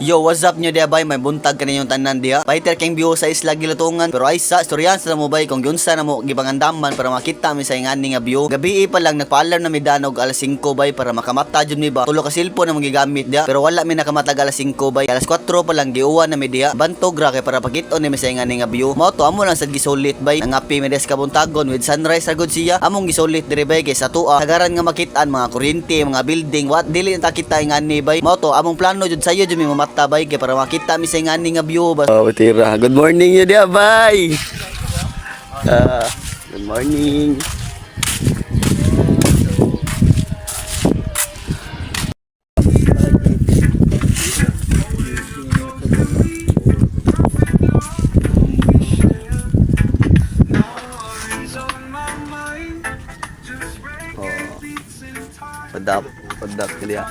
Yo, what's up nyo diya bay? May buntag kaninyong tanan diya. Fighter keng view sa isla gilutungan. Pero ay sa storyan sa mo bay kung giunsa na mo gipangandaman para makita mi sa ingani nga view. Gabi pa lang nagpaalarm na mi danog alas 5 bay para makamata jud mi ba. Tulo ka cellphone na magigamit diya. Pero wala mi nakamatag alas 5 bay. Alas 4 pa lang giuwan na mi diya. Bantog ra kay para pakit-on ni mi sa ingani nga view. Mao to amo lang sad gisulit bay. Nangapi mi des kabuntagon with sunrise ra gud siya. Among gisulit diri bay kay sa tua. Sagaran nga makit-an mga kuryente, mga building, what dili ta kita ingani bay. Mao to among plano jud sayo jud mi tabay kay para makita mi sa ingani nga view ba. Oh, tira. Good morning yun dia, bye. Good morning. Padap dia.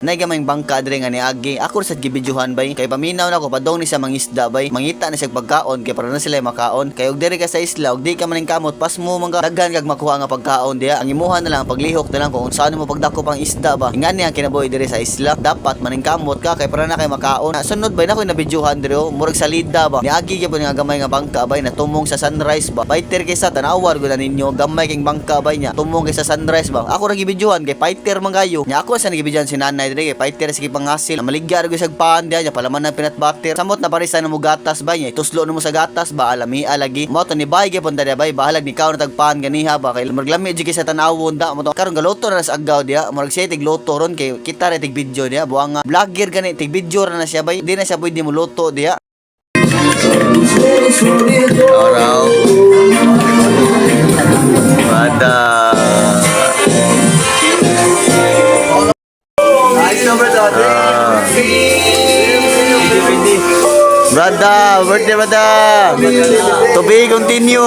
Nay gamay bangka dire nga ni Agi. Ako sa gibidyohan bay kay paminaw na ko padong ni sa mangisda bay. Mangita na siya pagkaon kay para na sila makaon. Kay og dire ka sa isla og di ka maning kamot pas mo mangga daghan kag makuha nga pagkaon diya. Ang imuhan na lang paglihok na lang kung saan mo pagdako pang isda ba. Ingani ang kinabuhi dire sa isla. Dapat maning kamot ka kay para na kay makaon. Sunod bay na ko nabidyohan dire murag salida ba. Ni Agi gyud nga gamay nga bangka bay na tumong sa sunrise ba. Fighter kay sa tanawar gud ninyo gamay king bangka bay nya. Tumong kay sa sunrise ba. Ako ra gibidyohan kay fighter mangayo. Nya ako sa nagibidyohan si nanay dire kay fighter sige pangasil maligya ra gyud sa paan diya palaman ng peanut butter samot na parisa na mo gatas ba niya ituslo na mo sa gatas ba alami alagi mo to ni bay gyapon diya bay bahalag ni kaw na tagpaan ganiha ba kay maglami jud sa tanawon da mo to karon galoto na sa agaw diya murag siya tig loto ron kay kita ra tig video diya buang nga vlogger gani tig video ra na siya bay di na siya pwede mo luto diya. Araw pada Brada, to be continue.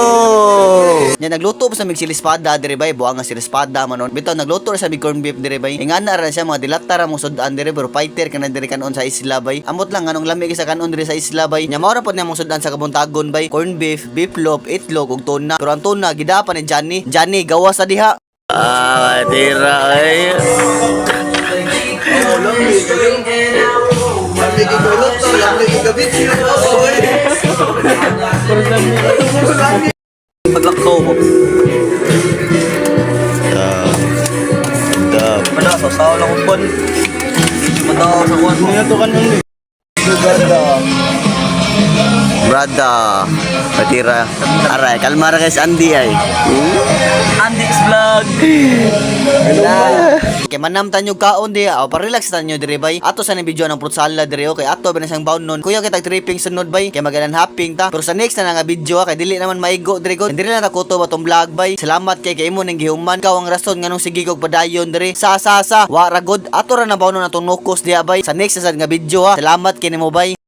Nya nagluto pa sa mig silispada dire bay, buang nga silispada manon. Bitaw nagluto sa mig corn beef dire bay. Ingana ra siya mga dilata ra mo sudan dire pero fighter kana dire kanon sa isla bay. Amot lang anong lami sa kanon dire sa isla bay. Nya mao ra pod niya mong sudan sa kabuntagon bay. Corn beef, beef loaf, itlog ug tuna. Pero ang tuna gidapan ni Johnny. Johnny gawas sa diha. Tira ay. Paglakaw mo. Pada sa saw lang kon. Hindi mo daw sa kuwan mo. Ito kanon ni. Brada. Patira. Aray, kalmar guys Andy ay. Andy's vlog. Kay manam tanyo kaon di o pa-relax tanyo dire bay. Ato sa ni video ng fruit salad dire okay. Ato binasang bound nun. Kuya kita tripping sunod bay. Kay magalan hopping ta. Pero sa next na nga video kay dili naman maigo dire god. Dili na ta kuto ba tong vlog bay. Salamat kay imo ning gihuman. Kaw ang rason nganong sige kog padayon dire. Sa wa ra god. Ato ra na bound na tong nukos diya bay. Sa next sa nga video ha. Salamat kay nimo bay.